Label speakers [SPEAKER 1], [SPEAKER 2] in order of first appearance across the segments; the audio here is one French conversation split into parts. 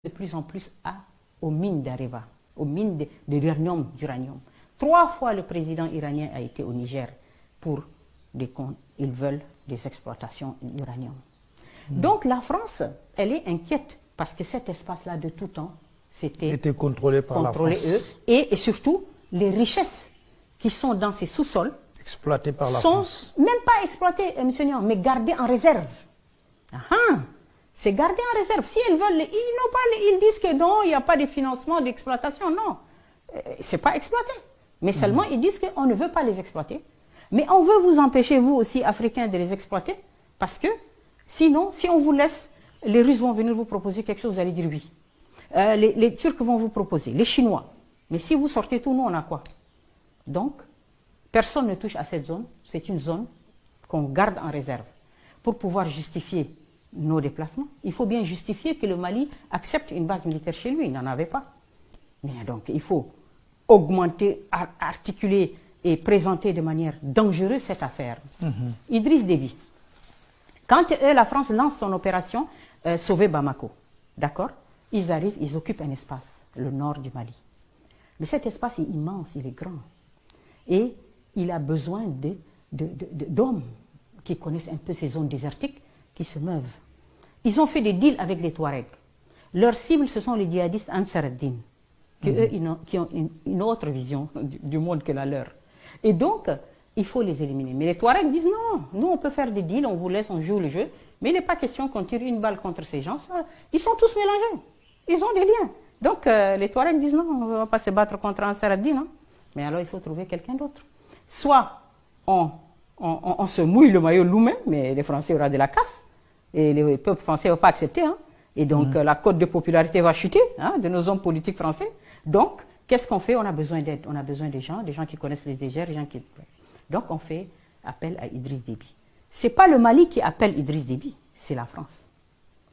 [SPEAKER 1] de plus en plus aux mines d'Areva, aux mines d'uranium. 3 fois le président iranien a été au Niger pour ils veulent des exploitations d'uranium. Donc la France, elle est inquiète parce que cet espace-là de tout temps,
[SPEAKER 2] était contrôlé par la France.
[SPEAKER 1] Eux, et surtout, les richesses qui sont dans ces sous-sols
[SPEAKER 2] exploitées par la
[SPEAKER 1] sont
[SPEAKER 2] France.
[SPEAKER 1] même pas exploitées, M. Niang, mais gardées en réserve. C'est gardé en réserve. Si ils veulent, ils disent que non, il n'y a pas de financement d'exploitation. Non, c'est pas exploité. Mais seulement, ils disent qu'on ne veut pas les exploiter. Mais on veut vous empêcher, vous aussi, Africains, de les exploiter. Parce que, sinon, si on vous laisse, les Russes vont venir vous proposer quelque chose, vous allez dire oui. Les Turcs vont vous proposer, les Chinois. Mais si vous sortez tout, nous, on a quoi? Donc, personne ne touche à cette zone. C'est une zone qu'on garde en réserve. Pour pouvoir justifier nos déplacements, il faut bien justifier que le Mali accepte une base militaire chez lui. Il n'en avait pas. Mais donc, il faut augmenter, articuler et présenter de manière dangereuse cette affaire. Idriss Déby. Quand la France lance son opération Sauver Bamako, d'accord, ils arrivent, ils occupent un espace, le nord du Mali. Mais cet espace est immense, il est grand. Et il a besoin d'hommes qui connaissent un peu ces zones désertiques, qui se meuvent. Ils ont fait des deals avec les Touaregs. Leur cible, ce sont les djihadistes Ansar ad-Din, qui ont une autre vision du monde que la leur. Et donc, il faut les éliminer. Mais les Touaregs disent non, nous on peut faire des deals, on vous laisse, on joue le jeu, mais il n'est pas question qu'on tire une balle contre ces gens. Ils sont tous mélangés, ils ont des liens. Donc les Touaregs disent non, on ne va pas se battre contre Ansar ad-Din, hein. Mais alors il faut trouver quelqu'un d'autre. Soit on se mouille le maillot nous-mêmes, mais les Français auront de la casse, et les peuples français ne vont pas accepter. Hein. Et donc la cote de popularité va chuter de nos hommes politiques français. Donc, qu'est-ce qu'on fait? On a besoin d'aide, on a besoin des gens qui connaissent les dégers, des gens qui... Donc on fait appel à Idriss Déby. Ce n'est pas le Mali qui appelle Idriss Déby, c'est la France.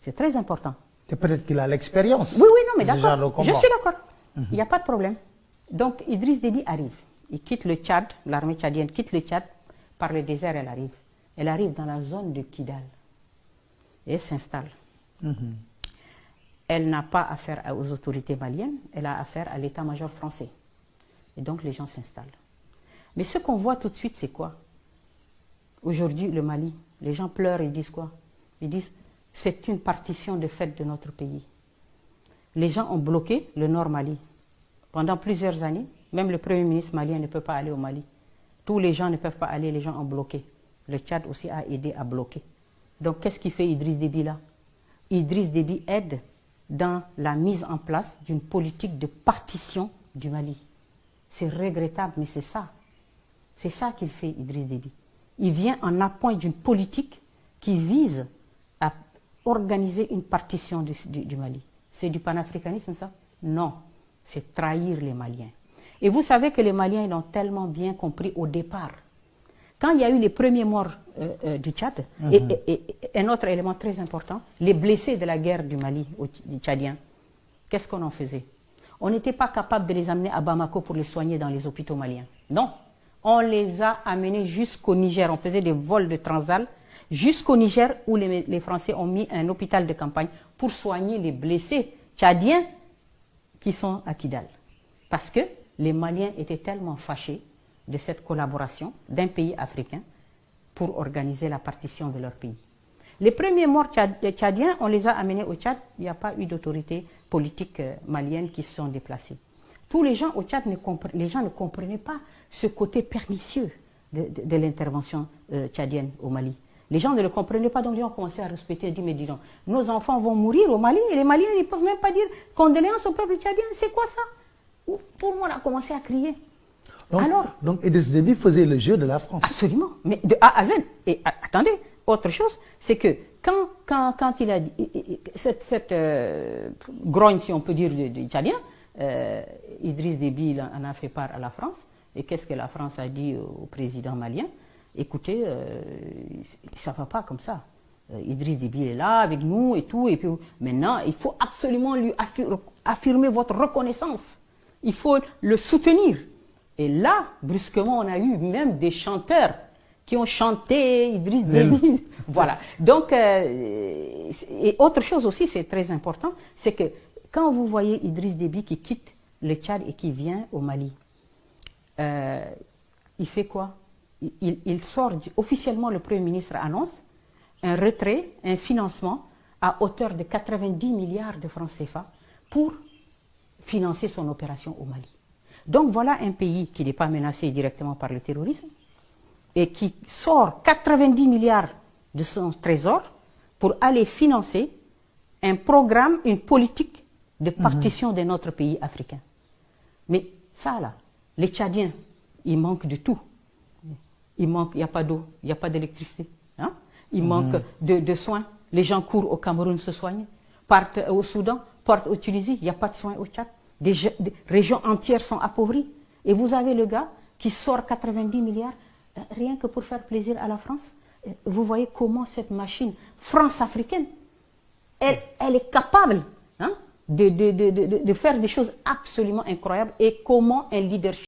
[SPEAKER 1] C'est très important.
[SPEAKER 2] C'est peut-être qu'il a l'expérience.
[SPEAKER 1] Oui, non, mais d'accord, je suis d'accord. Il n'y a pas de problème. Donc Idriss Déby arrive. Il quitte le Tchad, l'armée tchadienne quitte le Tchad, par le désert elle arrive. Elle arrive dans la zone de Kidal. Et elle s'installe. Elle n'a pas affaire aux autorités maliennes, elle a affaire à l'état-major français. Et donc les gens s'installent. Mais ce qu'on voit tout de suite, c'est quoi? Aujourd'hui, le Mali, les gens pleurent, ils disent quoi? Ils disent, c'est une partition de fait de notre pays. Les gens ont bloqué le Nord Mali. Pendant plusieurs années, même le Premier ministre malien ne peut pas aller au Mali. Tous les gens ne peuvent pas aller, les gens ont bloqué. Le Tchad aussi a aidé à bloquer. Donc qu'est-ce qu'il fait Idriss Déby là? Idriss Déby aide dans la mise en place d'une politique de partition du Mali. C'est regrettable, mais c'est ça. C'est ça qu'il fait, Idriss Déby. Il vient en appoint d'une politique qui vise à organiser une partition du Mali. C'est du panafricanisme, ça? Non, c'est trahir les Maliens. Et vous savez que les Maliens l'ont tellement bien compris au départ. Quand il y a eu les premiers morts du Tchad, et un autre élément très important, les blessés de la guerre du Mali, du Tchadien, qu'est-ce qu'on en faisait? On n'était pas capable de les amener à Bamako pour les soigner dans les hôpitaux maliens. Non, on les a amenés jusqu'au Niger. On faisait des vols de Transal jusqu'au Niger où les Français ont mis un hôpital de campagne pour soigner les blessés tchadiens qui sont à Kidal. Parce que les Maliens étaient tellement fâchés de cette collaboration d'un pays africain pour organiser la partition de leur pays. Les premiers morts tchadiens, on les a amenés au Tchad. Il n'y a pas eu d'autorités politiques maliennes qui se sont déplacées. Tous les gens au Tchad ne comprenaient pas ce côté pernicieux de l'intervention tchadienne au Mali. Les gens ne le comprenaient pas, donc ils ont commencé à respecter et dire, mais dis donc, nos enfants vont mourir au Mali et les Maliens ne peuvent même pas dire condoléances au peuple tchadien. C'est quoi ça? Tout le monde a commencé à crier.
[SPEAKER 2] Donc Idriss Déby faisait le jeu de la France.
[SPEAKER 1] Absolument, mais de A à Z. Et attendez, autre chose, c'est que quand il a dit cette grogne, si on peut dire, des Tchadiens, Idriss Déby en a fait part à la France. Et qu'est-ce que la France a dit au président malien? Écoutez, ça ne va pas comme ça. Idriss Déby est là avec nous et tout. Et puis maintenant, il faut absolument lui affirmer votre reconnaissance. Il faut le soutenir. Et là, brusquement, on a eu même des chanteurs qui ont chanté Idriss Déby. Voilà. Donc, et autre chose aussi, c'est très important, c'est que Quand vous voyez Idriss Déby qui quitte le Tchad et qui vient au Mali, il fait quoi? Il sort, officiellement le Premier ministre annonce un retrait, un financement à hauteur de 90 milliards de francs CFA pour financer son opération au Mali. Donc voilà un pays qui n'est pas menacé directement par le terrorisme et qui sort 90 milliards de son trésor pour aller financer un programme, une politique de partition de notre pays africain. Mais ça là, les Tchadiens, ils manquent de tout. Il n'y a pas d'eau, il n'y a pas d'électricité. Hein? Il manque de soins. Les gens courent au Cameroun se soignent, partent au Soudan, partent au Tunisie, il n'y a pas de soins au Tchad. Des régions entières sont appauvries. Et vous avez le gars qui sort 90 milliards rien que pour faire plaisir à la France. Vous voyez comment cette machine France-africaine, elle est capable de faire des choses absolument incroyables et comment un leadership